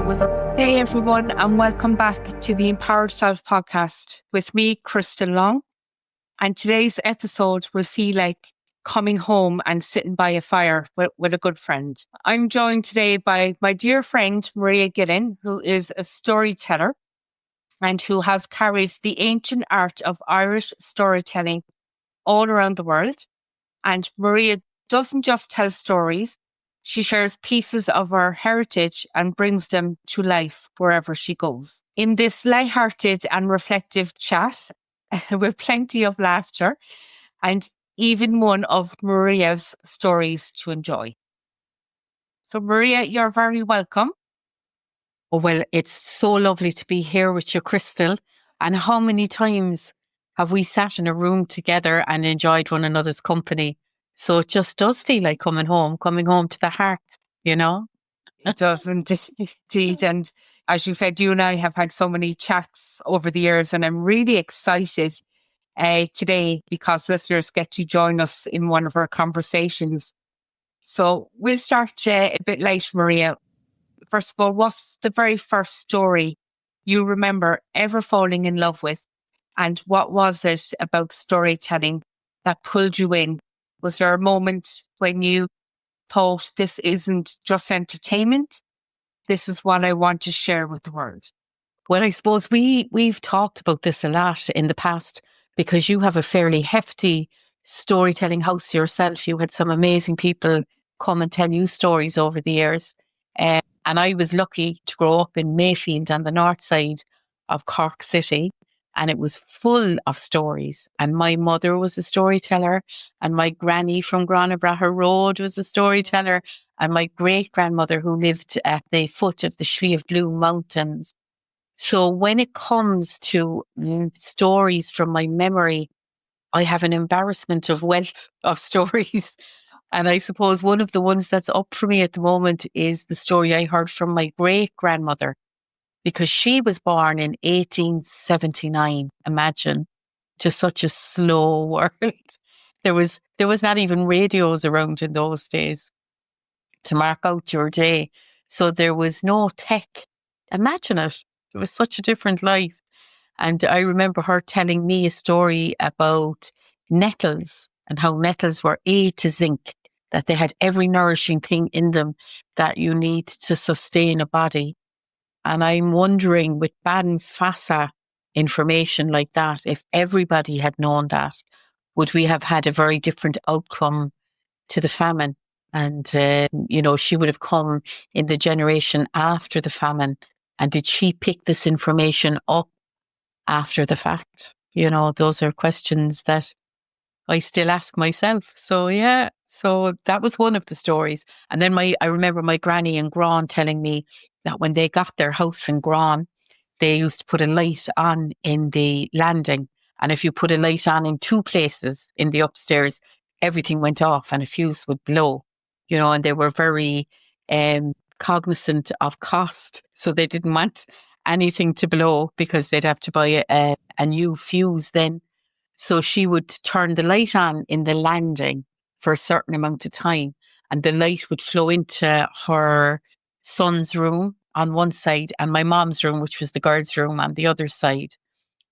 Hey everyone, and welcome back to the Empowered Self podcast with me, Krystal Long. And today's episode will feel like coming home and sitting by a fire with a good friend. I'm joined today by my dear friend, Maria Gillen, who is a storyteller and who has carried the ancient art of Irish storytelling all around the world. And Maria doesn't just tell stories, she shares pieces of her heritage and brings them to life wherever she goes. In this lighthearted and reflective chat, with plenty of laughter and even one of Maria's stories to enjoy. So Maria, you're very welcome. Oh, well, it's so lovely to be here with you, Krystal. And how many times have we sat in a room together and enjoyed one another's company? So it just does feel like coming home to the heart, you know? It does indeed. And as you said, you and I have had so many chats over the years, and I'm really excited today because listeners get to join us in one of our conversations. So we'll start a bit late, Maria. First of all, what's the very first story you remember ever falling in love with? And what was it about storytelling that pulled you in? Was there a moment when you thought, this isn't just entertainment, this is what I want to share with the world? Well, I suppose we've talked about this a lot in the past because you have a fairly hefty storytelling house yourself. You had some amazing people come and tell you stories over the years. And I was lucky to grow up in Mayfield on the north side of Cork City. And it was full of stories. And my mother was a storyteller. And my granny from Granabraher Road was a storyteller. And my great-grandmother who lived at the foot of the Slieve Bloom Mountains. So when it comes to stories from my memory, I have an embarrassment of wealth of stories. And I suppose one of the ones that's up for me at the moment is the story I heard from my great-grandmother, because she was born in 1879, imagine, to such a slow world. There was not even radios around in those days to mark out your day. So there was no tech. Imagine it. It was such a different life. And I remember her telling me a story about nettles and how nettles were A to zinc, that they had every nourishing thing in them that you need to sustain a body. And I'm wondering, with Baden Fassa information like that, if everybody had known that, would we have had a very different outcome to the famine? And, she would have come in the generation after the famine. And did she pick this information up after the fact? Those are questions that I still ask myself. So, yeah. So that was one of the stories. And then I remember my granny in Grawn telling me that when they got their house in Grawn, they used to put a light on in the landing. And if you put a light on in two places in the upstairs, everything went off and a fuse would blow, and they were very cognizant of cost. So they didn't want anything to blow because they'd have to buy a new fuse then. So she would turn the light on in the landing for a certain amount of time, and the light would flow into her son's room on one side and my mom's room, which was the girls' room, on the other side.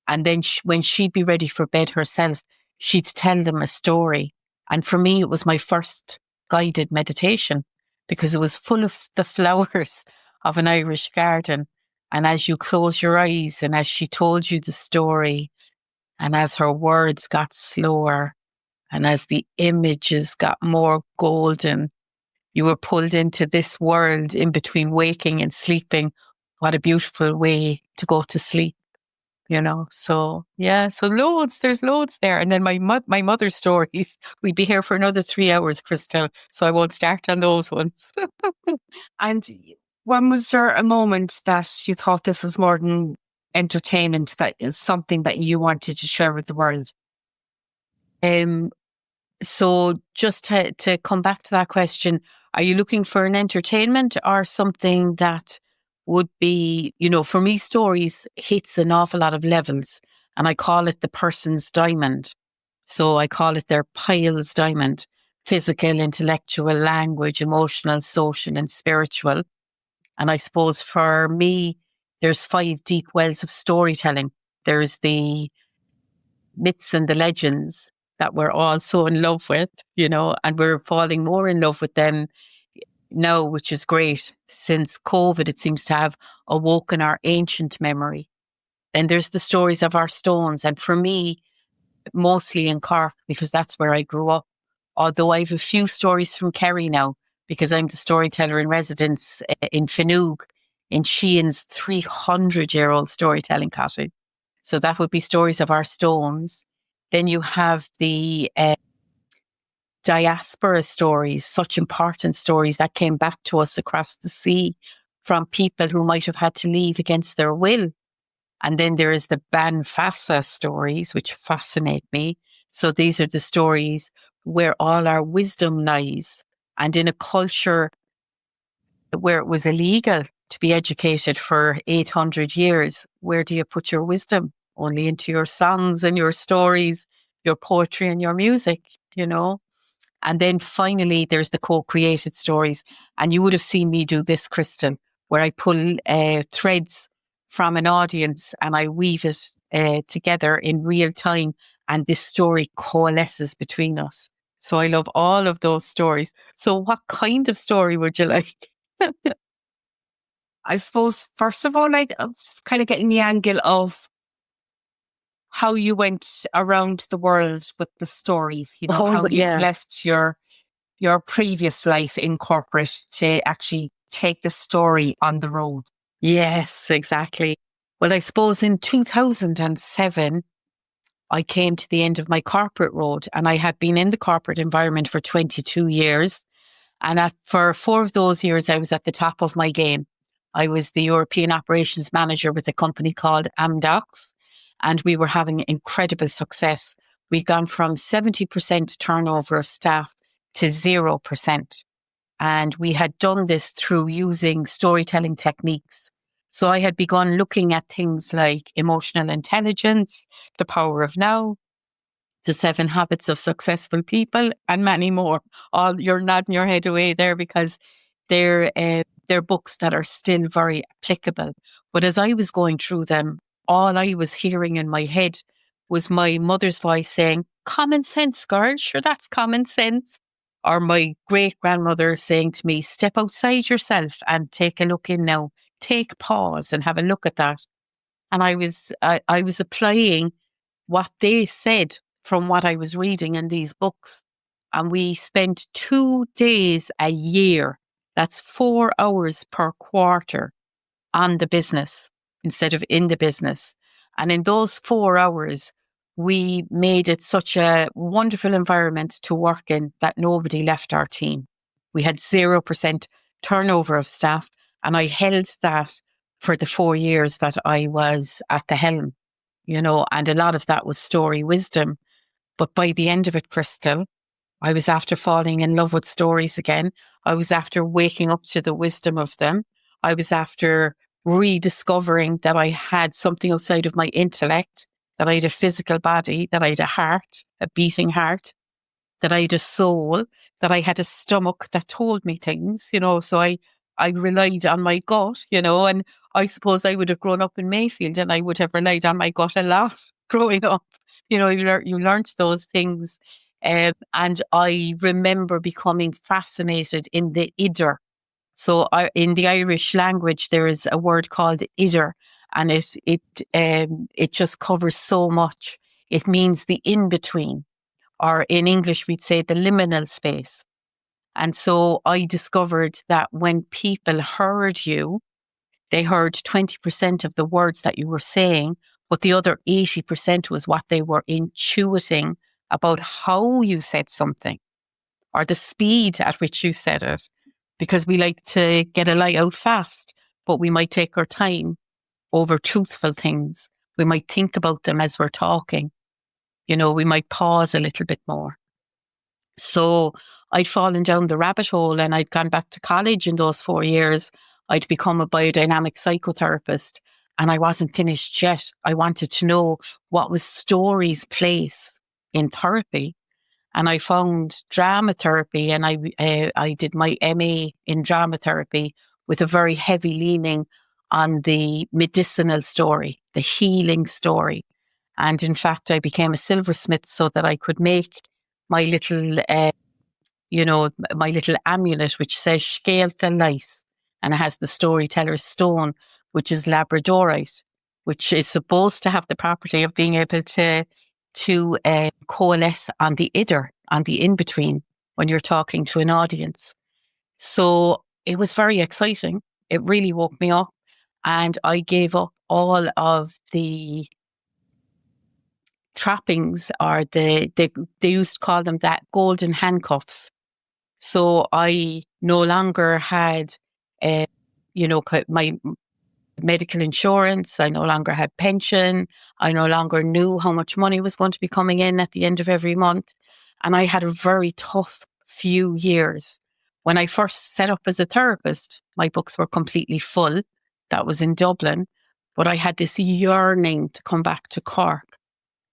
And then when she'd be ready for bed herself, she'd tell them a story. And for me, it was my first guided meditation because it was full of the flowers of an Irish garden. And as you close your eyes and as she told you the story, and as her words got slower, and as the images got more golden, you were pulled into this world in between waking and sleeping. What a beautiful way to go to sleep, So, yeah, so there's loads there. And then my mother's stories, we'd be here for another 3 hours, Krystal, so I won't start on those ones. And when was there a moment that you thought this was more than entertainment, that is something that you wanted to share with the world? So just to come back to that question, are you looking for an entertainment or something that would be, for me, stories hits an awful lot of levels, and I call it the person's diamond. So I call it their pile's diamond: physical, intellectual, language, emotional, social, and spiritual. And I suppose for me, there's 5 deep wells of storytelling. There's the myths and the legends that we're all so in love with, and we're falling more in love with them now, which is great. Since COVID, it seems to have awoken our ancient memory. Then there's the stories of our stones. And for me, mostly in Cork, because that's where I grew up. Although I have a few stories from Kerry now, because I'm the storyteller in residence in Finoog, in Sheehan's 300-year-old storytelling cottage. So that would be stories of our stones. Then you have the diaspora stories, such important stories that came back to us across the sea from people who might have had to leave against their will. And then there is the Banfassa stories, which fascinate me. So these are the stories where all our wisdom lies. And in a culture where it was illegal to be educated for 800 years, where do you put your wisdom? Only into your songs and your stories, your poetry and your music. And then finally, there's the co-created stories. And you would have seen me do this, Krystal, where I pull threads from an audience and I weave it together in real time. And this story coalesces between us. So I love all of those stories. So what kind of story would you like? I suppose, first of all, like, I was just kind of getting the angle of how you went around the world with the stories, how you Yeah. left your previous life in corporate to actually take the story on the road. Yes, exactly. Well, I suppose in 2007, I came to the end of my corporate road, and I had been in the corporate environment for 22 years. And for 4 of those years, I was at the top of my game. I was the European operations manager with a company called Amdocs, and we were having incredible success. We'd gone from 70% turnover of staff to 0%. And we had done this through using storytelling techniques. So I had begun looking at things like emotional intelligence, the power of now, the 7 habits of successful people, and many more. All you're nodding your head away there because they're books that are still very applicable. But as I was going through them, all I was hearing in my head was my mother's voice saying, "Common sense, girl, sure that's common sense." Or my great grandmother saying to me, "Step outside yourself and take a look in now. Take pause and have a look at that." And I was applying what they said from what I was reading in these books. And we spent 2 days a year, that's 4 hours per quarter, on the business instead of in the business. And in those 4 hours, we made it such a wonderful environment to work in that nobody left our team. We had 0% turnover of staff, and I held that for the 4 years that I was at the helm, and a lot of that was story wisdom. But by the end of it, Krystal, I was after falling in love with stories again. I was after waking up to the wisdom of them. I was after rediscovering that I had something outside of my intellect, that I had a physical body, that I had a heart, a beating heart, that I had a soul, that I had a stomach that told me things. So I relied on my gut, and I suppose I would have grown up in Mayfield and I would have relied on my gut a lot growing up. You learned those things. And I remember becoming fascinated in the idir. So in the Irish language, there is a word called idir, and it just covers so much. It means the in-between, or in English, we'd say the liminal space. And so I discovered that when people heard you, they heard 20% of the words that you were saying, but the other 80% was what they were intuiting about how you said something or the speed at which you said it. Because we like to get a lie out fast, but we might take our time over truthful things. We might think about them as we're talking. We might pause a little bit more. So I'd fallen down the rabbit hole and I'd gone back to college in those 4 years. I'd become a biodynamic psychotherapist and I wasn't finished yet. I wanted to know what was story's place in therapy. And I found drama therapy, and I did my MA in drama therapy with a very heavy leaning on the medicinal story, the healing story. And in fact, I became a silversmith so that I could make my little, my little amulet, which says Scéalta Lice, and it has the storyteller's stone, which is labradorite, which is supposed to have the property of being able to coalesce on the idir, on the in-between, when you're talking to an audience. So it was very exciting. It really woke me up, and I gave up all of the trappings, or they used to call them that, golden handcuffs. So I no longer had, my medical insurance. I no longer had pension. I no longer knew how much money was going to be coming in at the end of every month. And I had a very tough few years. When I first set up as a therapist, my books were completely full. That was in Dublin. But I had this yearning to come back to Cork.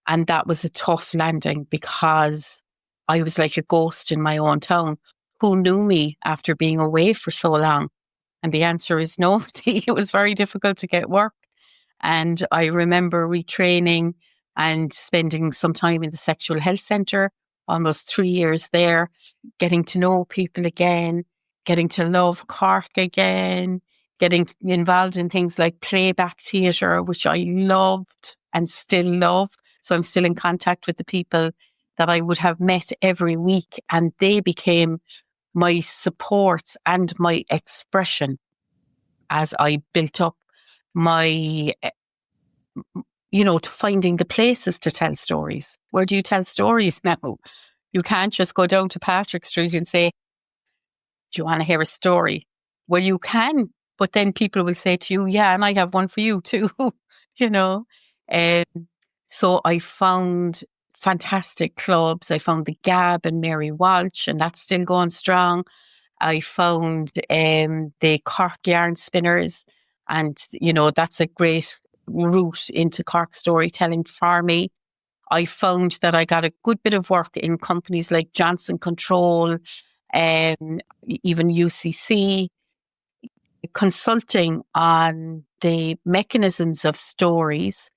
And that was a tough landing, because I was like a ghost in my own town. Who knew me after being away for so long? And the answer is nobody. It was very difficult to get work. And I remember retraining and spending some time in the sexual health centre, almost 3 years there, getting to know people again, getting to love Cork again, getting involved in things like playback theatre, which I loved and still love. So I'm still in contact with the people that I would have met every week, and they became my supports and my expression as I built up my, to finding the places to tell stories. Where do you tell stories now? You can't just go down to Patrick Street and say, do you want to hear a story? Well, you can, but then people will say to you, yeah, and I have one for you too, you know. Um, so I found fantastic clubs. I found the Gab and Mary Walsh, and that's still going strong. I found the Cork Yarn Spinners, and, that's a great route into Cork storytelling for me. I found that I got a good bit of work in companies like Johnson Control, even UCC, consulting on the mechanisms of stories.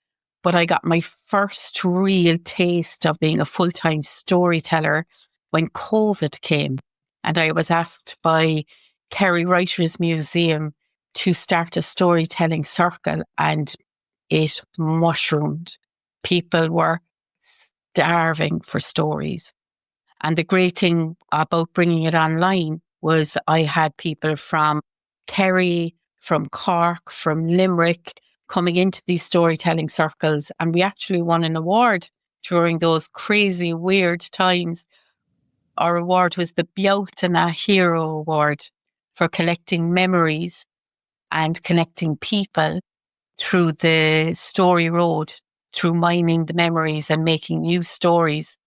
But I got my first real taste of being a full-time storyteller when COVID came. And I was asked by Kerry Writers Museum to start a storytelling circle, and it mushroomed. People were starving for stories. And the great thing about bringing it online was I had people from Kerry, from Cork, from Limerick coming into these storytelling circles. And we actually won an award during those crazy, weird times. Our award was the Bealtaine Hero Award for collecting memories and connecting people through the story road, through mining the memories and making new stories.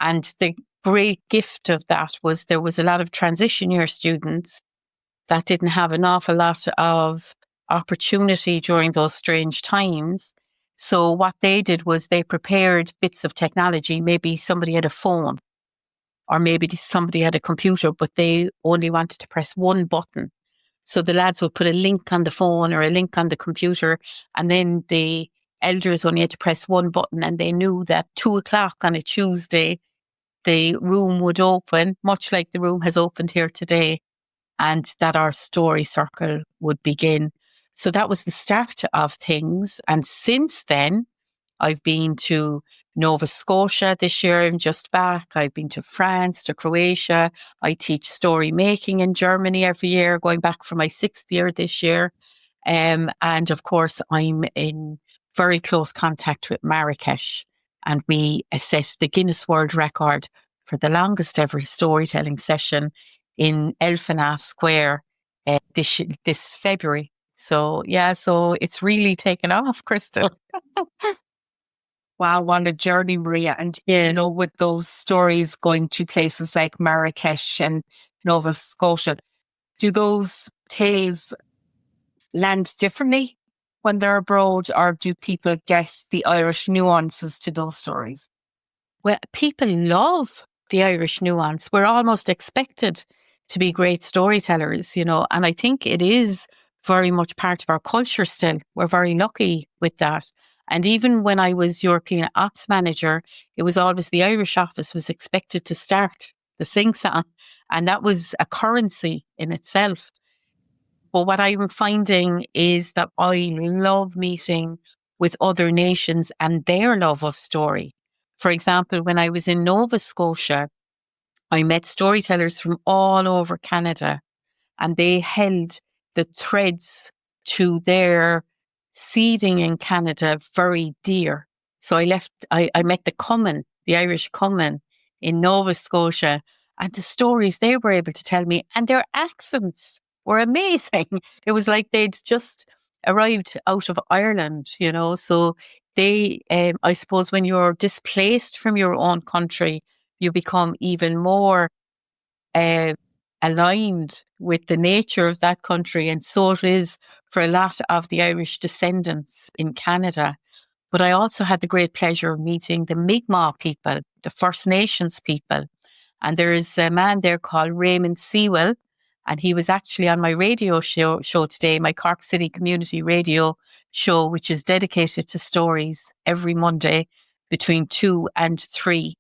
And the great gift of that was there was a lot of transition year students that didn't have an awful lot of opportunity during those strange times. So what they did was they prepared bits of technology. Maybe somebody had a phone, or maybe somebody had a computer, but they only wanted to press one button. So the lads would put a link on the phone or a link on the computer, and then the elders only had to press one button, and they knew that 2:00 on a Tuesday, the room would open, much like the room has opened here today, and that our story circle would begin. So that was the start of things. And since then, I've been to Nova Scotia this year. I'm just back. I've been to France, to Croatia. I teach story making in Germany every year, going back for my 6th year this year. And of course, I'm in very close contact with Marrakesh, and we set the Guinness World Record for the longest ever storytelling session in Elfana Square this February. So so it's really taken off, Krystal. Wow, what a journey, Maria. And, with those stories going to places like Marrakesh and Nova Scotia, do those tales land differently when they're abroad, or do people get the Irish nuances to those stories? Well, people love the Irish nuance. We're almost expected to be great storytellers, and I think it is very much part of our culture still. We're very lucky with that. And even when I was European Ops Manager, it was always the Irish office was expected to start the sing-song, and that was a currency in itself. But what I'm finding is that I love meeting with other nations and their love of story. For example, when I was in Nova Scotia, I met storytellers from all over Canada, and they held the threads to their seeding in Canada very dear. So I met the Cumann, the Irish Cumann in Nova Scotia, and the stories they were able to tell me, and their accents were amazing. It was like they'd just arrived out of Ireland, So they, I suppose when you're displaced from your own country, you become even more aligned with the nature of that country. And so it is for a lot of the Irish descendants in Canada. But I also had the great pleasure of meeting the Mi'kmaq people, the First Nations people. And there is a man there called Raymond Sewell, and he was actually on my radio show today, my Cork City Community Radio show, which is dedicated to stories every Monday between 2 and 3.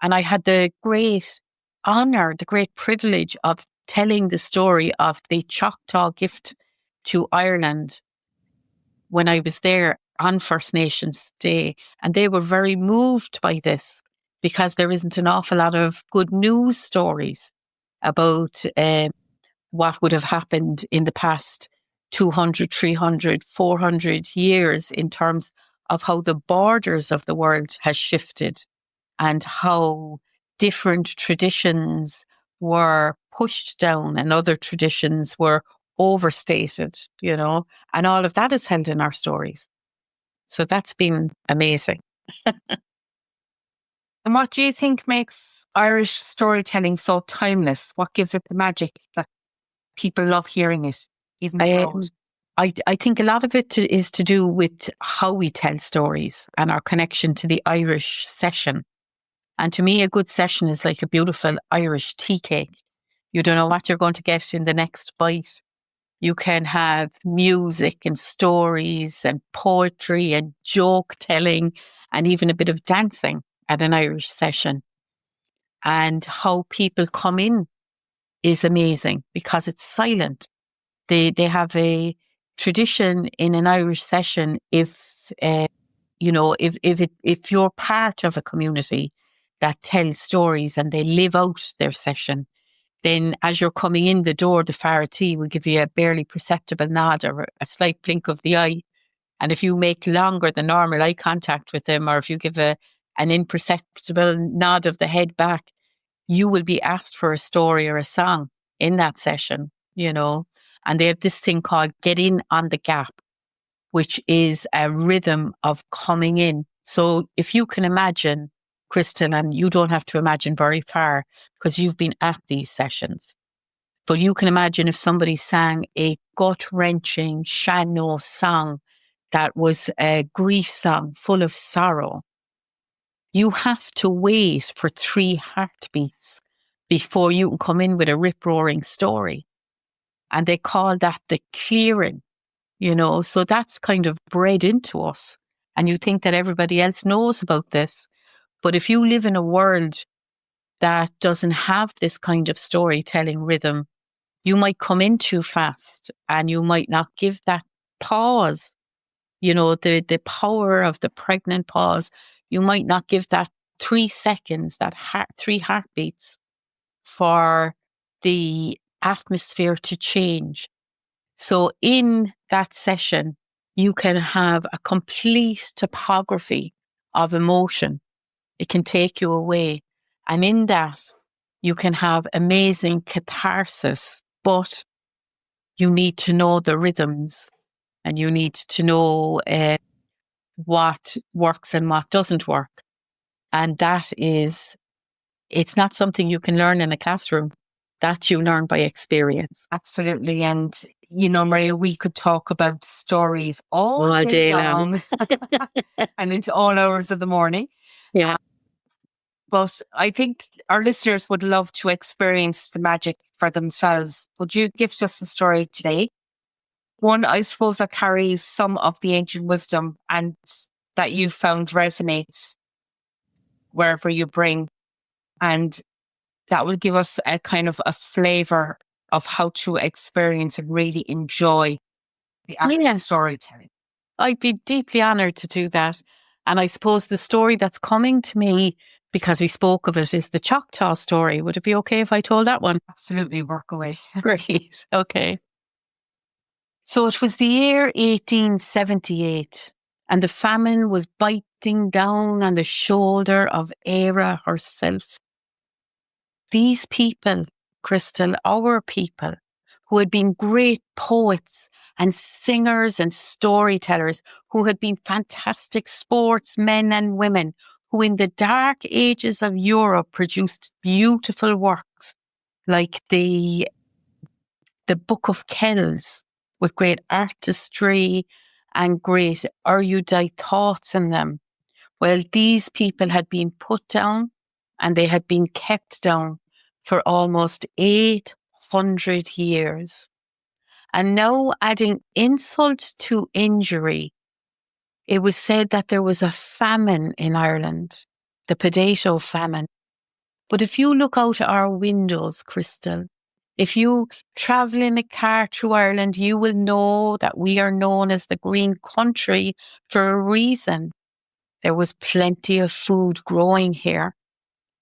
And I had the great honour, the great privilege of telling the story of the Choctaw gift to Ireland when I was there on First Nations Day. And they were very moved by this because there isn't an awful lot of good news stories about what would have happened in the past 200, 300, 400 years in terms of how the borders of the world has shifted and how different traditions were pushed down and other traditions were overstated, and all of that is held in our stories. So that's been amazing. And what do you think makes Irish storytelling so timeless? What gives it the magic that people love hearing it, even abroad? I think a lot of it is to do with how we tell stories and our connection to the Irish session. And to me, a good session is like a beautiful Irish tea cake. You don't know what you're going to get in the next bite. You can have music and stories and poetry and joke telling and even a bit of dancing at an Irish session. And how people come in is amazing because it's silent. They have a tradition in an Irish session if you're part of a community that tells stories and they live out their session, then as you're coming in the door, the Faratee will give you a barely perceptible nod or a slight blink of the eye. And if you make longer than normal eye contact with them, or if you give an imperceptible nod of the head back, you will be asked for a story or a song in that session, And they have this thing called Get In on the Gap, which is a rhythm of coming in. So if you can imagine, Krystal, and you don't have to imagine very far because you've been at these sessions, but you can imagine if somebody sang a gut-wrenching Shanno song that was a grief song full of sorrow, you have to wait for 3 heartbeats before you can come in with a rip-roaring story. And they call that the clearing, so that's kind of bred into us. And you think that everybody else knows about this. But if you live in a world that doesn't have this kind of storytelling rhythm, you might come in too fast and you might not give that pause, the power of the pregnant pause. You might not give that 3 seconds, that 3 heartbeats for the atmosphere to change. So in that session, you can have a complete topography of emotion. It can take you away. And in that, you can have amazing catharsis, but you need to know the rhythms and you need to know what works and what doesn't work. And it's not something you can learn in a classroom. That you learn by experience. Absolutely. And, Maria, we could talk about stories all day long and into all hours of the morning. Yeah. But I think our listeners would love to experience the magic for themselves. Would you gift us a story today? One, I suppose, that carries some of the ancient wisdom and that you found resonates wherever you bring. And that will give us a kind of a flavor of how to experience and really enjoy the act Yeah, of storytelling. I'd be deeply honored to do that. And I suppose the story that's coming to me, because we spoke of it, is the Choctaw story. Would it be okay if I told that one? Absolutely, work away. Great. Okay. So it was the year 1878, and the famine was biting down on the shoulder of Era herself. These people, Krystal, our people, who had been great poets and singers and storytellers, who had been fantastic sportsmen and women, who in the dark ages of Europe produced beautiful works like the Book of Kells, with great artistry and great erudite thoughts in them. Well, these people had been put down and they had been kept down for almost 800 years. And now, adding insult to injury, it was said that there was a famine in Ireland, the potato famine. But if you look out our windows, Krystal, if you travel in a car through Ireland, you will know that we are known as the green country for a reason. There was plenty of food growing here,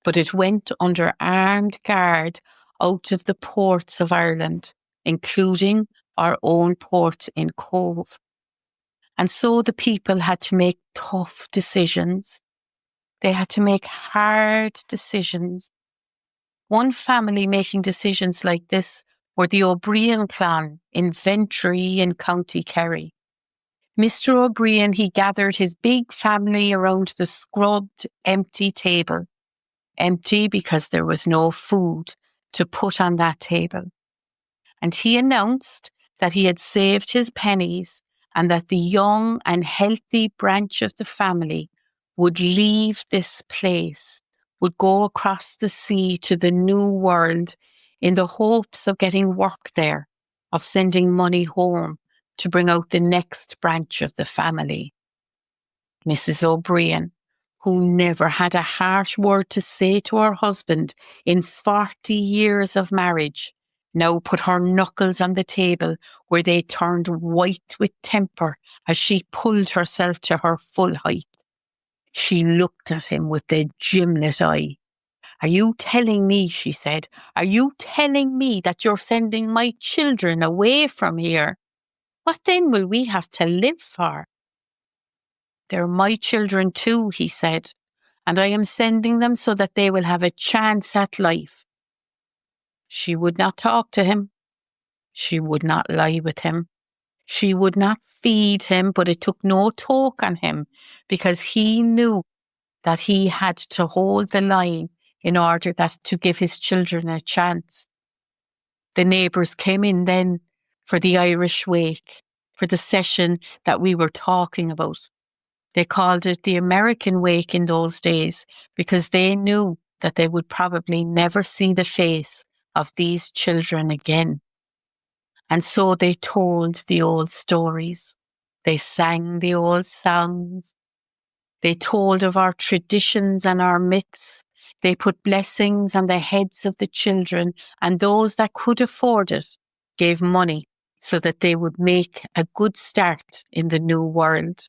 but it went under armed guard out of the ports of Ireland, including our own port in Cove. And so the people had to make tough decisions. They had to make hard decisions. One family making decisions like this were the O'Brien clan in Ventry in County Kerry. Mr. O'Brien, he gathered his big family around the scrubbed, empty table. Empty because there was no food to put on that table. And he announced that he had saved his pennies and that the young and healthy branch of the family would leave this place, would go across the sea to the new world in the hopes of getting work there, of sending money home to bring out the next branch of the family. Mrs. O'Brien, who never had a harsh word to say to her husband in 40 years of marriage, now put her knuckles on the table where they turned white with temper as she pulled herself to her full height. She looked at him with the gimlet eye. "Are you telling me," she said, "are you telling me that you're sending my children away from here? What then will we have to live for?" "They're my children too," he said, "and I am sending them so that they will have a chance at life." She would not talk to him. She would not lie with him. She would not feed him, but it took no talk on him because he knew that he had to hold the line in order to give his children a chance. The neighbours came in then for the Irish wake, for the session that we were talking about. They called it the American wake in those days because they knew that they would probably never see the face of these children again. And so they told the old stories. They sang the old songs. They told of our traditions and our myths. They put blessings on the heads of the children, and those that could afford it gave money so that they would make a good start in the new world.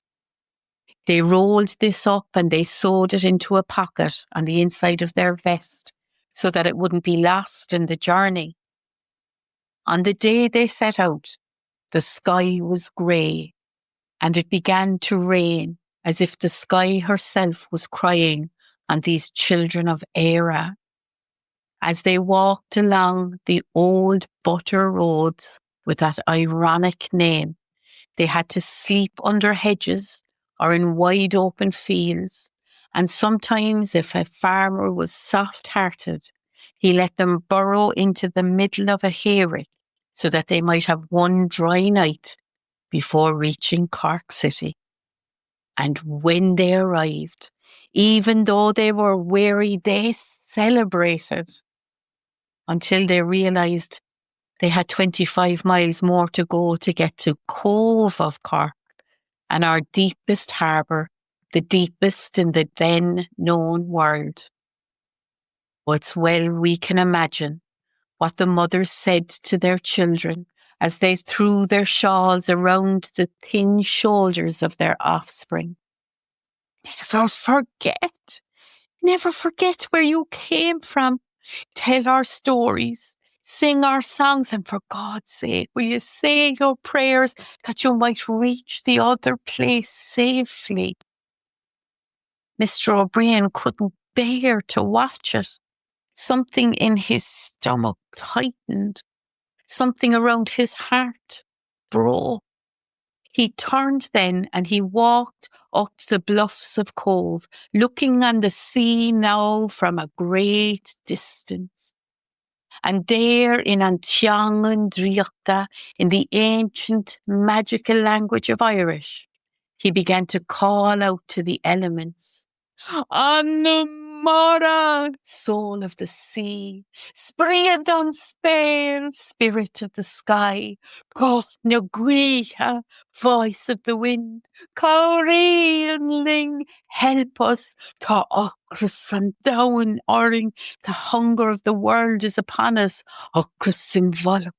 They rolled this up and they sewed it into a pocket on the inside of their vest so that it wouldn't be lost in the journey. On the day they set out, the sky was grey and it began to rain as if the sky herself was crying on these children of Era. As they walked along the old butter roads with that ironic name, they had to sleep under hedges or in wide open fields. And sometimes if a farmer was soft-hearted, he let them burrow into the middle of a hayrick so that they might have one dry night before reaching Cork City. And when they arrived, Even though they were weary, they celebrated until they realised they had 25 miles more to go to get to Cove of Cork, and our deepest harbour, the deepest in the then known world. It's well we can imagine what the mothers said to their children as they threw their shawls around the thin shoulders of their offspring. Never forget where you came from. Tell our stories, sing our songs, and for God's sake, will you say your prayers that you might reach the other place safely? Mr. O'Brien couldn't bear to watch it. Something in his stomach tightened. Something around his heart broke. He turned then and he walked up the bluffs of Cove, looking on the sea now from a great distance. And there in Antiangan, in the ancient magical language of Irish, he began to call out to the elements. Anamara, soul of the sea, Spread on spare, spirit of the sky, Goth Naguiha, voice of the wind, Ling, help us to Ocrasan down, Oring, the hunger of the world is upon us, Ocrasim Volk.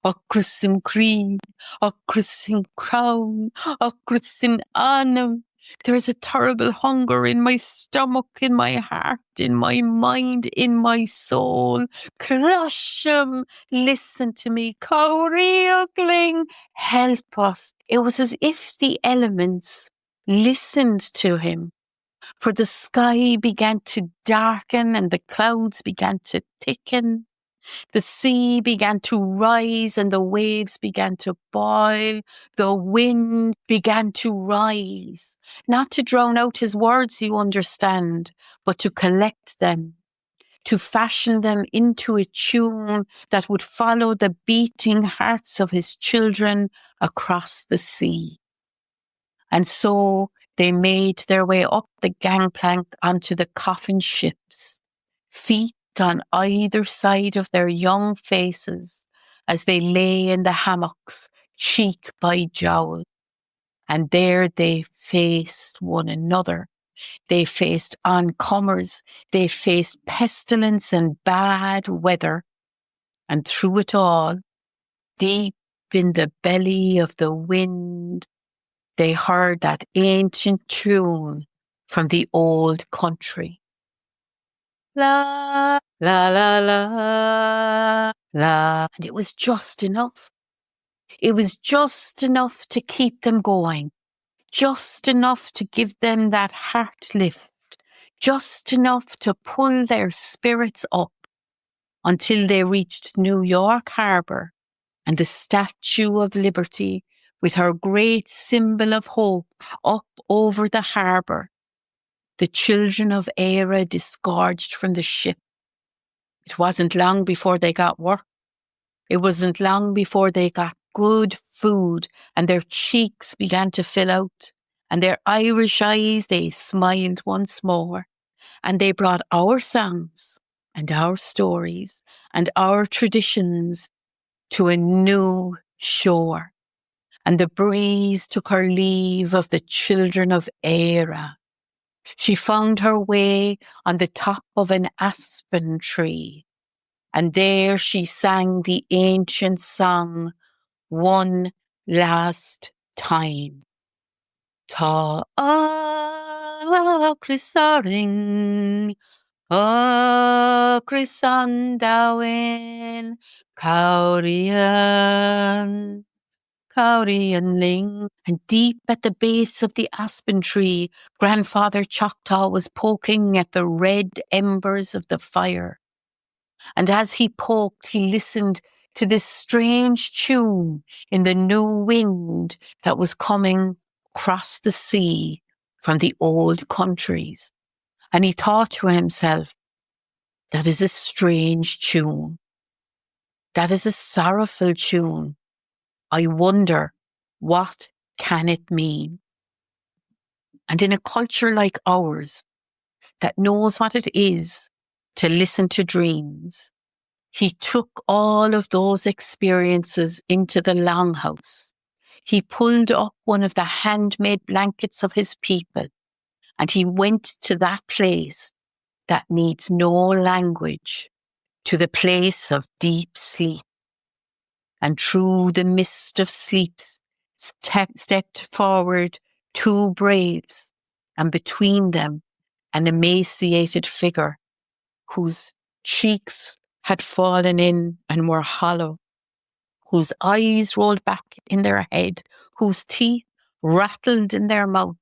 Ocrasim Creed, Ocrasim Crown, Ocrasim Anam. There is a terrible hunger in my stomach, in my heart, in my mind, in my soul. Crush him. Listen to me. Cowriogling, help us. It was as if the elements listened to him. For the sky began to darken and the clouds began to thicken. The sea began to rise and the waves began to boil. The wind began to rise. Not to drown out his words, you understand, but to collect them, to fashion them into a tune that would follow the beating hearts of his children across the sea. And so they made their way up the gangplank onto the coffin ships, feet on either side of their young faces as they lay in the hammocks, cheek by jowl. And there they faced one another. They faced oncomers. They faced pestilence and bad weather. And through it all, deep in the belly of the wind, they heard that ancient tune from the old country. La, la, la, la, la. And it was just enough. It was just enough to keep them going. Just enough to give them that heart lift. Just enough to pull their spirits up until they reached New York Harbor and the Statue of Liberty with her great symbol of hope up over the harbor. The children of Era disgorged from the ship. It wasn't long before they got work. It wasn't long before they got good food and their cheeks began to fill out and their Irish eyes, they smiled once more. And they brought our songs and our stories and our traditions to a new shore. And the breeze took her leave of the children of Era. She found her way on the top of an aspen tree, and there she sang the ancient song one last time. Ta Chrysaring, Chrysandawin, Kaurian. Cowrie Ling, and deep at the base of the aspen tree, Grandfather Choctaw was poking at the red embers of the fire. And as he poked, he listened to this strange tune in the new wind that was coming across the sea from the old countries. And he thought to himself, that is a strange tune. That is a sorrowful tune. I wonder, what can it mean? And in a culture like ours, that knows what it is to listen to dreams. He took all of those experiences into the longhouse. He pulled up one of the handmade blankets of his people, and he went to that place that needs no language, to the place of deep sleep. And through the mist of sleep stepped forward two braves, and between them an emaciated figure whose cheeks had fallen in and were hollow, whose eyes rolled back in their head, whose teeth rattled in their mouth.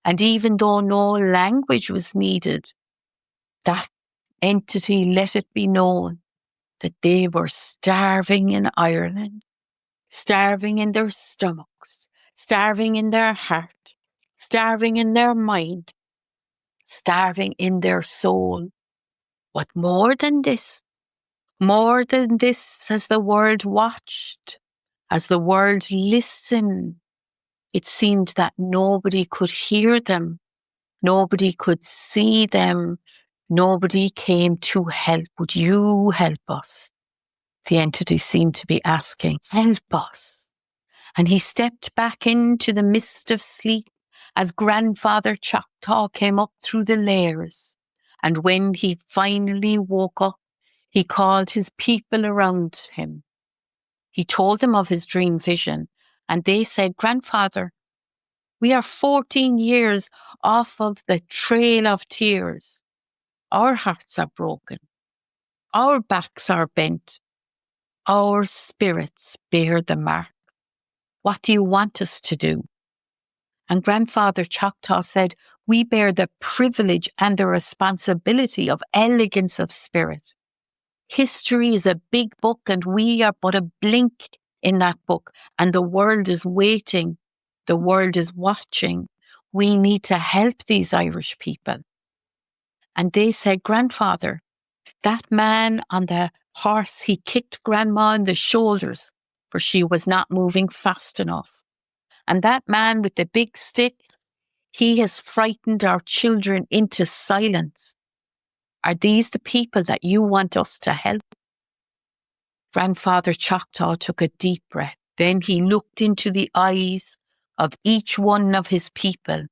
And even though no language was needed, that entity let it be known that they were starving in Ireland, starving in their stomachs, starving in their heart, starving in their mind, starving in their soul. But more than this, as the world watched, as the world listened, it seemed that nobody could hear them, nobody could see them, nobody came to help. Would you help us? The entity seemed to be asking, help us. And he stepped back into the mist of sleep as Grandfather Choctaw came up through the layers. And when he finally woke up, he called his people around him. He told them of his dream vision, and they said, Grandfather, we are 14 years off of the trail of tears. Our hearts are broken. Our backs are bent. Our spirits bear the mark. What do you want us to do? And Grandfather Choctaw said, we bear the privilege and the responsibility of elegance of spirit. History is a big book, and we are but a blink in that book, and the world is waiting. The world is watching. We need to help these Irish people. And they said, Grandfather, that man on the horse, he kicked Grandma in the shoulders, for she was not moving fast enough. And that man with the big stick, he has frightened our children into silence. Are these the people that you want us to help? Grandfather Choctaw took a deep breath. Then he looked into the eyes of each one of his people,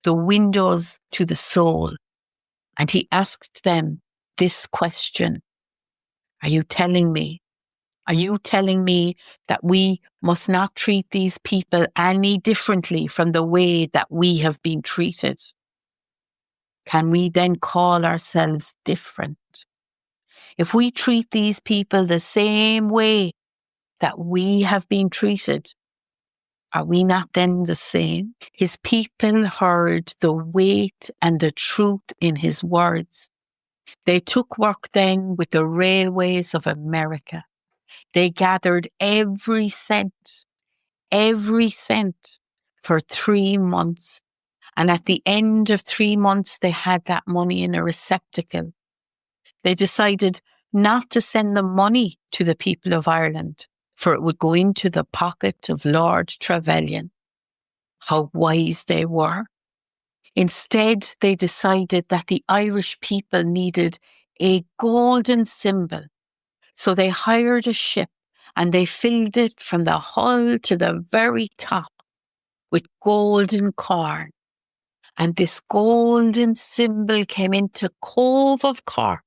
the windows to the soul, and he asked them this question. Are you telling me that we must not treat these people any differently from the way that we have been treated? Can we then call ourselves different? If we treat these people the same way that we have been treated, are we not then the same? His people heard the weight and the truth in his words. They took work then with the railways of America. They gathered every cent for 3 months. And at the end of 3 months, they had that money in a receptacle. They decided not to send the money to the people of Ireland, for it would go into the pocket of Lord Trevelyan. How wise they were. Instead, they decided that the Irish people needed a golden symbol. So they hired a ship and they filled it from the hull to the very top with golden corn. And this golden symbol came into Cove of Cork,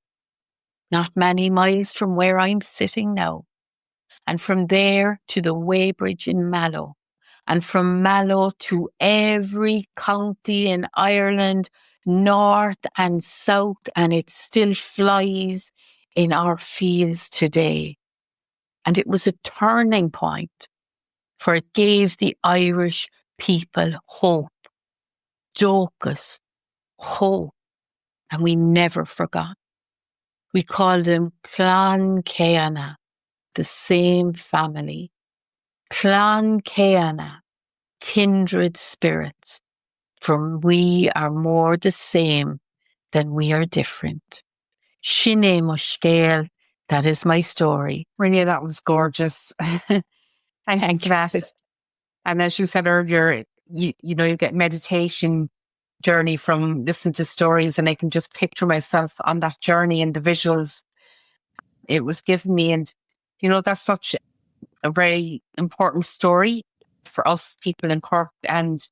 not many miles from where I'm sitting now. And from there to the Weybridge in Mallow. And from Mallow to every county in Ireland, north and south, and it still flies in our fields today. And it was a turning point, for it gave the Irish people hope. Docus, hope. And we never forgot. We call them Clan Ceanna, the same family. Clan Ceanna, kindred spirits. For we are more the same than we are different. Shine Mushkale, that is my story. Maria, that was gorgeous. Thank you for that. And as you said earlier, you get meditation journey from listening to stories, and I can just picture myself on that journey and the visuals it was given me. And, that's such a very important story for us people in Cork. And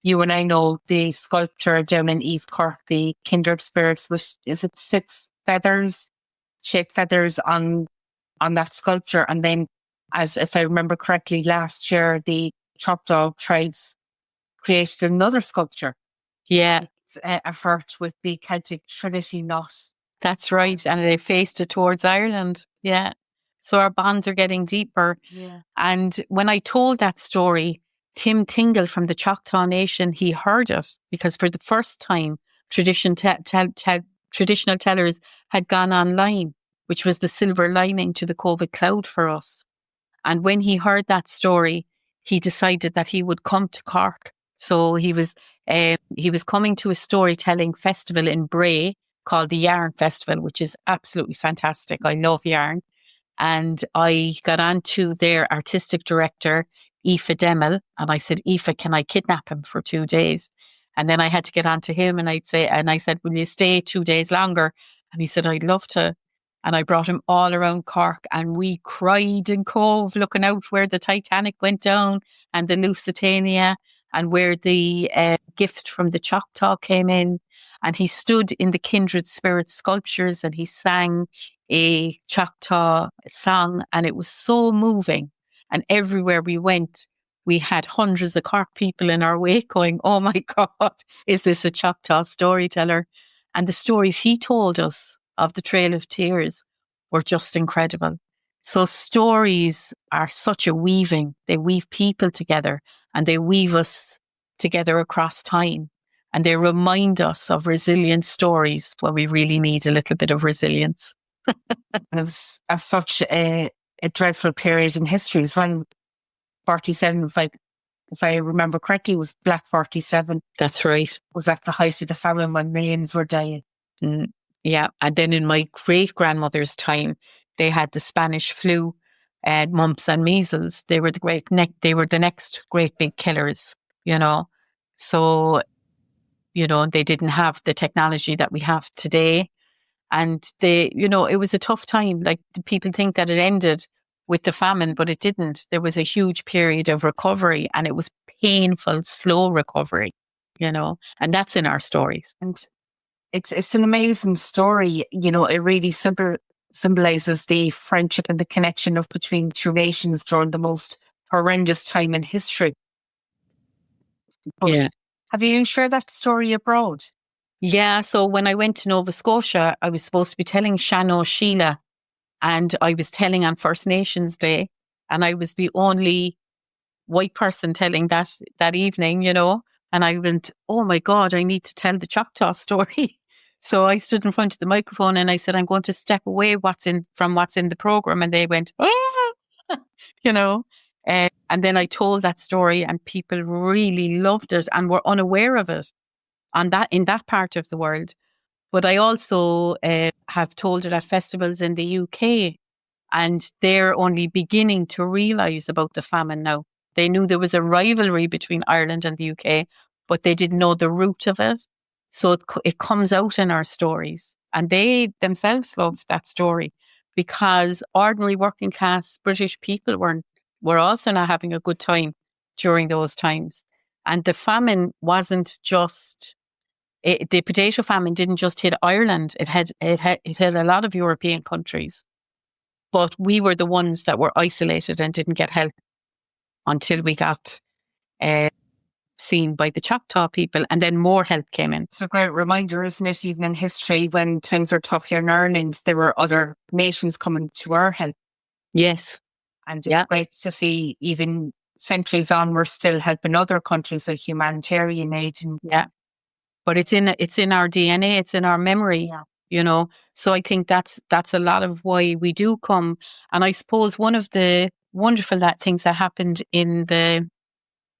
you and I know the sculpture down in East Cork, the kindred spirits, which is it 6 feathers, shaped feathers on that sculpture. And then, as if I remember correctly, last year, the Choctaw tribes created another sculpture. Yeah. It's a heart with the Celtic Trinity knot. That's right. And they faced it towards Ireland. Yeah. So our bonds are getting deeper. Yeah. And when I told that story, Tim Tingle from the Choctaw Nation, he heard it because for the first time, traditional tellers had gone online, which was the silver lining to the COVID cloud for us. And when he heard that story, he decided that he would come to Cork. So he was coming to a storytelling festival in Bray called the Yarn Festival, which is absolutely fantastic. I love yarn. And I got on to their artistic director, Aoife Demmel, and I said, Aoife, can I kidnap him for 2 days? And then I had to get on to him and I said, will you stay 2 days longer? And he said, I'd love to. And I brought him all around Cork and we cried in Cove, looking out where the Titanic went down and the Lusitania and where the gift from the Choctaw came in. And he stood in the kindred spirit sculptures and he sang a Choctaw song and it was so moving. And everywhere we went, we had hundreds of Cork people in our wake going, oh my God, is this a Choctaw storyteller? And the stories he told us of the Trail of Tears were just incredible. So stories are such a weaving. They weave people together and they weave us together across time. And they remind us of resilient stories when we really need a little bit of resilience. It was such a dreadful period in history as well. 47, if I remember correctly, was Black 47. That's right. Was at the height of the famine when millions were dying. Yeah. And then in my great-grandmother's time, they had the Spanish flu, mumps and measles. They were the next great big killers, So, they didn't have the technology that we have today. And it was a tough time. Like people think that it ended with the famine, but it didn't. There was a huge period of recovery and it was painful, slow recovery, and that's in our stories. And it's an amazing story. It really symbolizes the friendship and the connection between two nations during the most horrendous time in history. But yeah. Have you shared that story abroad? Yeah, so when I went to Nova Scotia, I was supposed to be telling Shannon Sheila, and I was telling on First Nations Day, and I was the only white person telling that evening, and I went, oh my God, I need to tell the Choctaw story. So I stood in front of the microphone and I said, I'm going to step away from what's in the program. And they went, oh, and then I told that story and people really loved it and were unaware of it in that part of the world. But I also have told it at festivals in the UK, and they're only beginning to realise about the famine now. They knew there was a rivalry between Ireland and the UK, but they didn't know the root of it. So it comes out in our stories, and they themselves love that story because ordinary working class British people were also not having a good time during those times. And the famine wasn't just... the potato famine didn't just hit Ireland. It hit a lot of European countries. But we were the ones that were isolated and didn't get help until we got seen by the Choctaw people, and then more help came in. It's a great reminder, isn't it? Even in history, when times are tough here in Ireland, there were other nations coming to our help. Yes. And it's great to see, even centuries on, we're still helping other countries with humanitarian aid. But it's in our DNA, it's in our memory, So I think that's a lot of why we do come. And I suppose one of the wonderful things that happened in the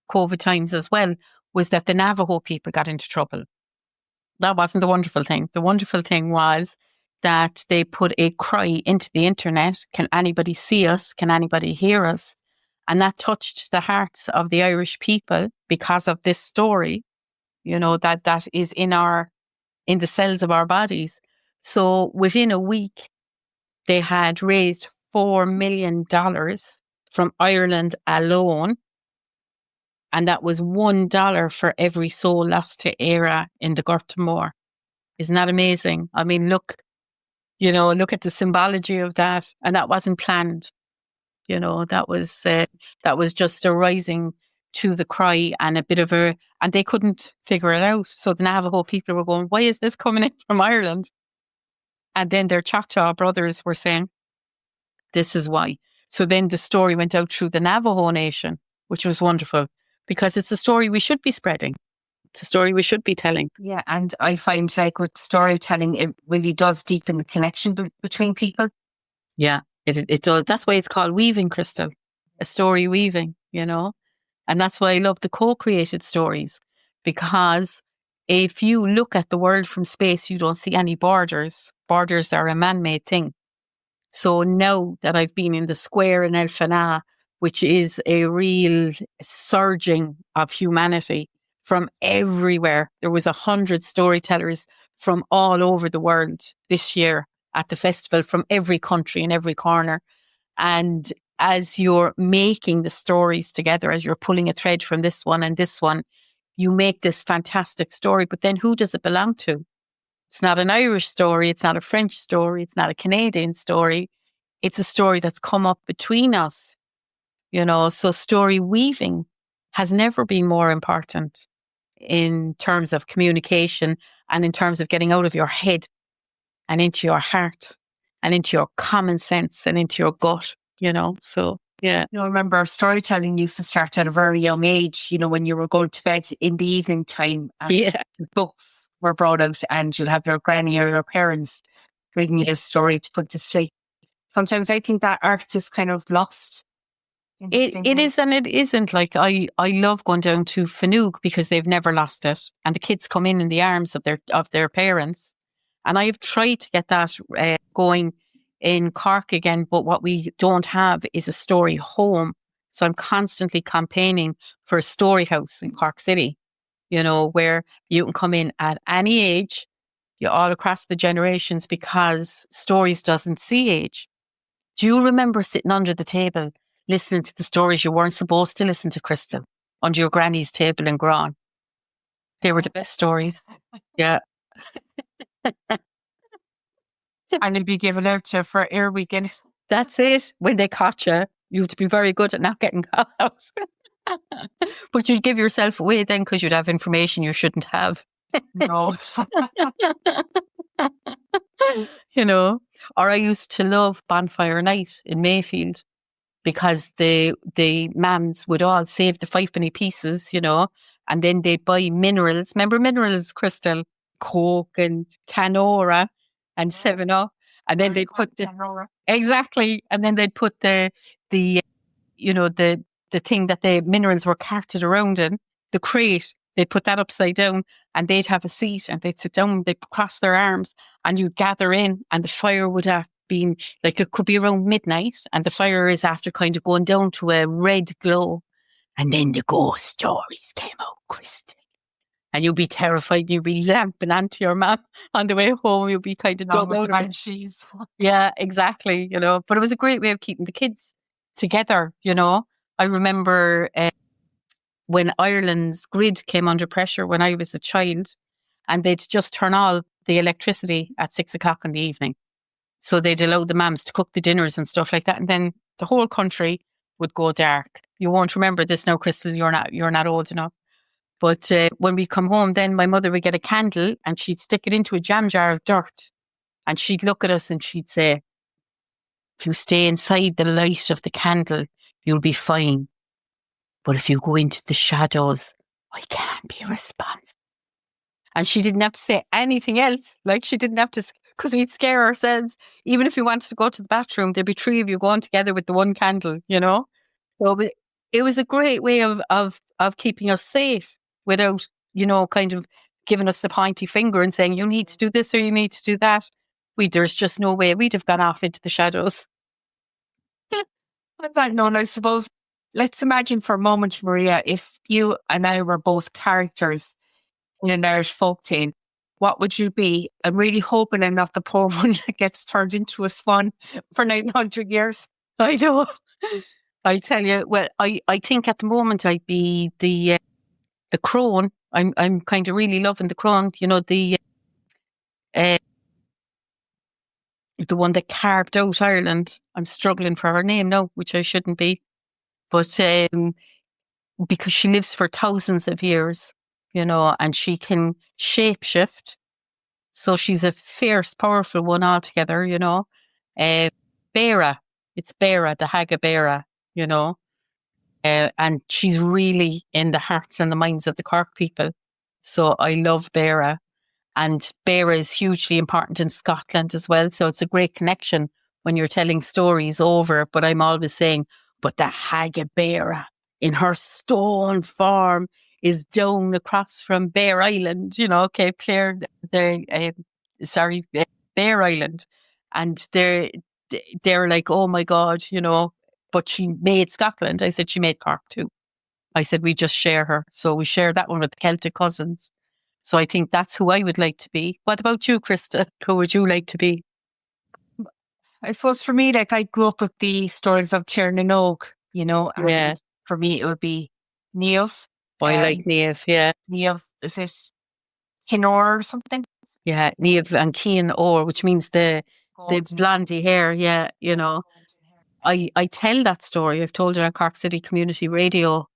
COVID times as well was that the Navajo people got into trouble. That wasn't the wonderful thing. The wonderful thing was that they put a cry into the internet. Can anybody see us? Can anybody hear us? And that touched the hearts of the Irish people because of this story. that is in the cells of our bodies. So within a week, they had raised $4 million from Ireland alone. And that was $1 for every soul lost to Éire in the Gortamore. Isn't that amazing? I mean, look at the symbology of that. And that wasn't planned. That was just a rising to the cry and and they couldn't figure it out. So the Navajo people were going, why is this coming in from Ireland? And then their Choctaw brothers were saying, this is why. So then the story went out through the Navajo nation, which was wonderful because it's a story we should be spreading. It's a story we should be telling. Yeah. And I find like with storytelling, it really does deepen the connection between people. Yeah, it does. That's why it's called weaving, Krystal. A story weaving, And that's why I love the co-created stories, because if you look at the world from space, you don't see any borders. Borders are a man-made thing. So now that I've been in the square in El Fana, which is a real surging of humanity from everywhere, there was 100 storytellers from all over the world this year at the festival, from every country and every corner. And as you're making the stories together, as you're pulling a thread from this one and this one, you make this fantastic story. But then who does it belong to? It's not an Irish story. It's not a French story. It's not a Canadian story. It's a story that's come up between us, So story weaving has never been more important in terms of communication and in terms of getting out of your head and into your heart and into your common sense and into your gut, So, yeah. I remember storytelling used to start at a very young age, when you were going to bed in the evening time. Yeah. The books were brought out and you'll have your granny or your parents reading you a story to put to sleep. Sometimes I think that art is kind of lost. It is and it isn't. Like I love going down to Fanoog because they've never lost it, and the kids come in the arms of their parents. And I have tried to get that going in Cork again, but what we don't have is a story home. So I'm constantly campaigning for a story house in Cork City, where you can come in at any age, all across the generations, because stories doesn't see age. Do you remember sitting under the table listening to the stories you weren't supposed to listen to, Krystal, under your granny's table in Gran? They were the best stories. Yeah. And it'd be given out to for Air Weekend. That's it. When they caught you, you have to be very good at not getting caught out. But you'd give yourself away then because you'd have information you shouldn't have. No. Or I used to love Bonfire Night in Mayfield because the mams would all save the 5-penny pieces, and then they'd buy minerals. Remember minerals, Krystal? Coke and Tanora and 7-Up. And then they'd put exactly. And then they'd put the thing that the minerals were carted around in, the crate, they'd put that upside down and they'd have a seat and they'd sit down, they'd cross their arms and you'd gather in, and the fire would have been, like, it could be around midnight and the fire is after kind of going down to a red glow. And then the ghost stories came out, Krystal. And you'd be terrified, you'd be lamping onto your map on the way home, you'd be kind of dug out of it. Yeah, exactly, But it was a great way of keeping the kids together, I remember when Ireland's grid came under pressure when I was a child, and they'd just turn all the electricity at 6:00 in the evening. So they'd allow the mums to cook the dinners and stuff like that. And then the whole country would go dark. You won't remember this now, Krystal, you're not old enough. But when we come home, then my mother would get a candle and she'd stick it into a jam jar of dirt. And she'd look at us and she'd say, if you stay inside the light of the candle, you'll be fine. But if you go into the shadows, I can't be responsible. And she didn't have to say anything else. Like, she didn't have to, because we'd scare ourselves. Even if you wanted to go to the bathroom, there'd be 3 of you going together with the one candle, So it was a great way of keeping us safe without, kind of giving us the pointy finger and saying, you need to do this or you need to do that. There's just no way we'd have gone off into the shadows. On that note, I suppose, let's imagine for a moment, Maria, if you and I were both characters in an Irish folk tale, what would you be? I'm really hoping I'm not the poor one that gets turned into a swan for 900 years. I know. I tell you, well, I think at the moment I'd be the crone. I'm kind of really loving the crone. You know, uh, the one that carved out Ireland. I'm struggling for her name now, which I shouldn't be, but because she lives for thousands of years, you know, and she can shapeshift. So she's a fierce, powerful one altogether, you know. Bera, it's Bera, the Haga Bera, you know. And she's really in the hearts and the minds of the Cork people. So I love Bera. And Bera is hugely important in Scotland as well. So it's a great connection when you're telling stories over. But I'm always saying, but the Haga Bera in her stone form is down across from Bear Island, you know, Cape Clare, Bear Island. And they're like, oh my God, you know, but she made Scotland. I said, she made Cork too. I said, we just share her. So we share that one with the Celtic cousins. So I think that's who I would like to be. What about you, Krista? Who would you like to be? I suppose for me, like I grew up with the stories of Tiernan, you know, Yeah. and for me it would be Niamh. I like Niamh, yeah. Niamh, is it Kinor or something? Yeah, Niamh and Cian Orr, which means the Golden. blondie hair, yeah, you know. I tell that story. I've told it on Cork City Community Radio,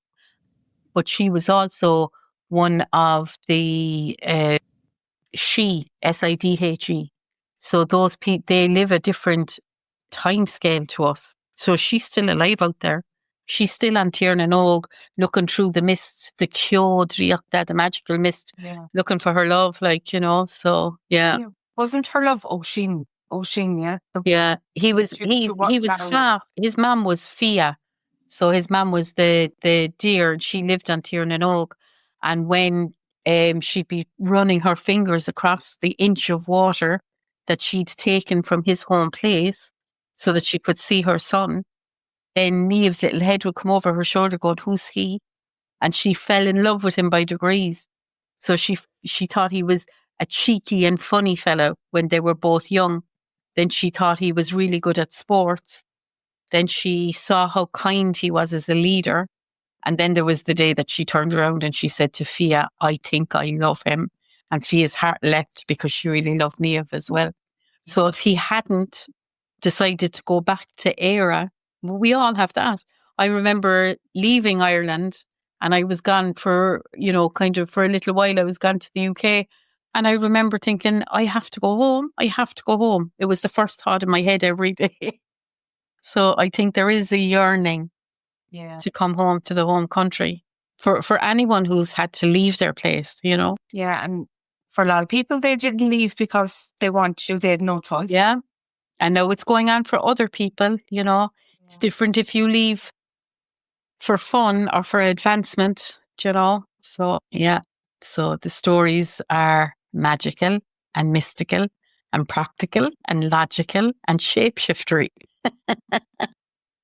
but she was also one of the SIDHE. So those people, they live a different time scale to us. So she's still alive out there. She's still on Tiernan Og, looking through the mists, the Kyo-Driachta, the magical mist, looking for her love, like, you know. So yeah. Wasn't her love Oisin? Oisin, yeah. Yeah. He was half. His mum was Fia. So his mum was the deer, and she lived on Tiernan Og. And when she'd be running her fingers across the inch of water that she'd taken from his home place so that she could see her son, then Niamh's little head would come over her shoulder going, who's he? And she fell in love with him by degrees. So she thought he was a cheeky and funny fellow when they were both young. Then she thought he was really good at sports. Then she saw how kind he was as a leader. And then there was the day that she turned around and she said to Fia, I think I love him. And Fia's heart leapt because she really loved Niamh as well. So if he hadn't decided to go back to Éire, we all have that. I remember leaving Ireland and I was gone for, you know, kind of for a little while. I was gone to the UK. And I remember thinking, I have to go home. I have to go home. It was the first thought in my head every day. So I think there is a yearning to come home to the home country for anyone who's had to leave their place, you know. Yeah, and for a lot of people, they didn't leave because they want to. They had no choice. Yeah. I know it's going on for other people, you know. It's different if you leave for fun or for advancement, you know. So, yeah. So the stories are magical and mystical and practical and logical and shapeshiftery.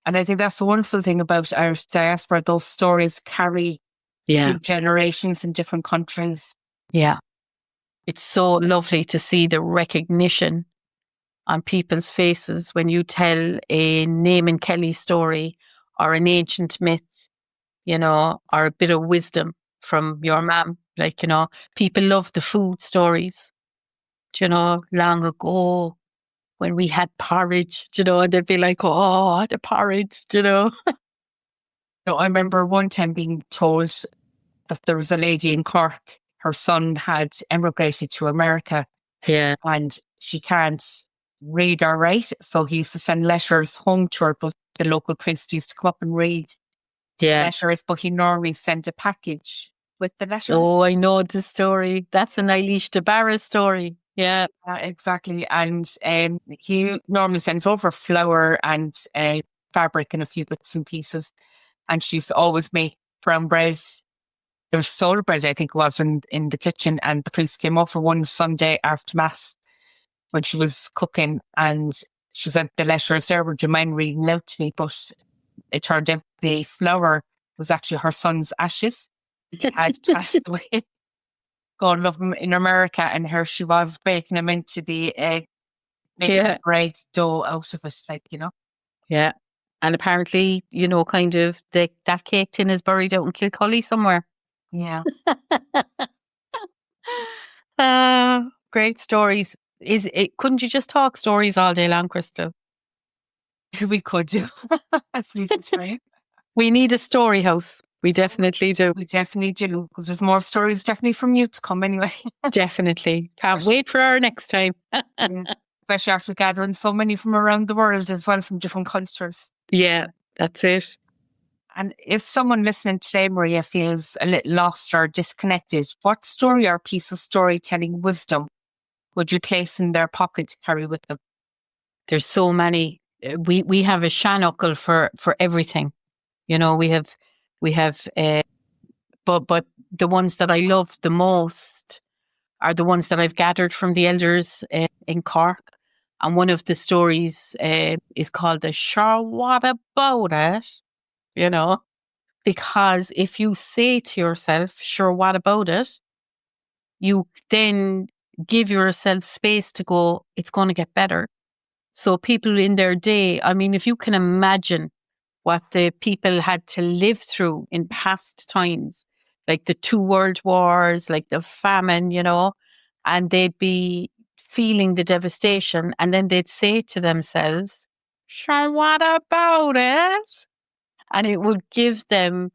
And I think that's the wonderful thing about Irish diaspora. Those stories carry through generations in different countries. Yeah. It's so lovely to see the recognition on people's faces when you tell a Naaman Kelly story or an ancient myth, you know, or a bit of wisdom from your mum. Like, you know, people love the food stories. You know, long ago when we had porridge, you know, and they'd be like, oh, the porridge, you know. I remember one time being told that there was a lady in Cork, her son had emigrated to America. Yeah. And she can't read or write. So he used to send letters home to her, but the local priest used to come up and read letters, but he normally sent a package with the letters. Oh, I know the story. That's an Eilish de Barra story. Yeah. Exactly. And he normally sends over flour and fabric and a few bits and pieces. And she used to always make brown bread. There was solar bread, I think it was, in the kitchen. And the priest came over one Sunday after Mass when she was cooking, and she said, the letters there, would you mind reading out to me? But it turned out the flour was actually her son's ashes. He had passed away. God love him, in America, and here she was baking him into the egg, making a great dough out of it, like, Yeah. And apparently, kind of that cake tin is buried out in Kilcully somewhere. Yeah. Great stories. Couldn't you just talk stories all day long, Krystal? We could do. If we could try. We need a story house. We definitely do. We definitely do, because there's more stories definitely from you to come anyway. Definitely. Can't wait for our next time. Yeah. Especially after gathering so many from around the world as well, from different cultures. Yeah, that's it. And if someone listening today, Maria, feels a little lost or disconnected, what story or piece of storytelling wisdom would you place in their pocket to carry with them? There's so many. We have a shanuckle for everything. We have, but the ones that I love the most are the ones that I've gathered from the elders in Cork. And one of the stories is called the Sure What About It, because if you say to yourself, sure, what about it? You then give yourself space to go, it's going to get better. So people in their day, I mean, if you can imagine what the people had to live through in past times, like the 2 world wars, like the famine, and they'd be feeling the devastation, and then they'd say to themselves, sure, what about it? And it would give them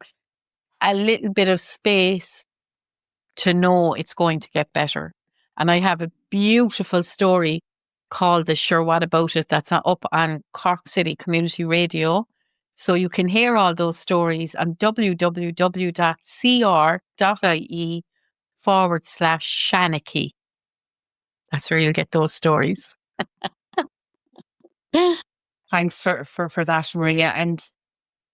a little bit of space to know it's going to get better. And I have a beautiful story called the Sure What About It that's up on Cork City Community Radio. So you can hear all those stories on www.cr.ie/Shanachie. That's where you'll get those stories. Thanks for that, Maria. And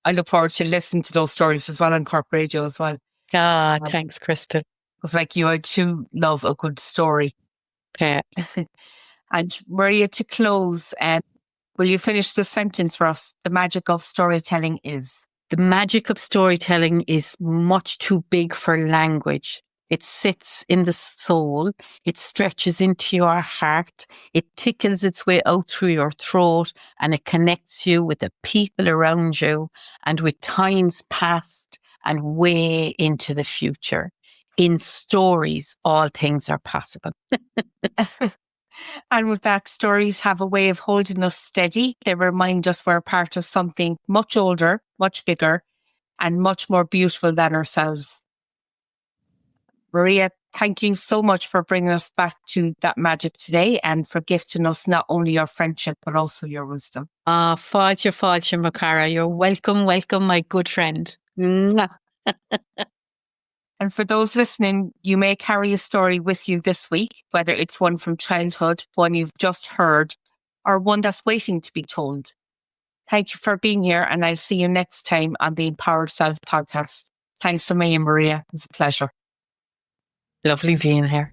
I look forward to listening to those stories as well on Cork Radio as well. Thanks, Krystal. Because like you, I too love a good story. Yeah. And Maria, to close, will you finish the sentence for us? The magic of storytelling is? The magic of storytelling is much too big for language. It sits in the soul. It stretches into your heart. It tickles its way out through your throat, and it connects you with the people around you and with times past and way into the future. In stories, all things are possible. And with that, stories have a way of holding us steady. They remind us we're part of something much older, much bigger, and much more beautiful than ourselves. Maria, thank you so much for bringing us back to that magic today and for gifting us not only your friendship, but also your wisdom. Fáilte, Macara. You're welcome, my good friend. And for those listening, you may carry a story with you this week, whether it's one from childhood, one you've just heard, or one that's waiting to be told. Thank you for being here, and I'll see you next time on the Empowered Self podcast. Thanks to me and Maria. It was a pleasure. Lovely being here.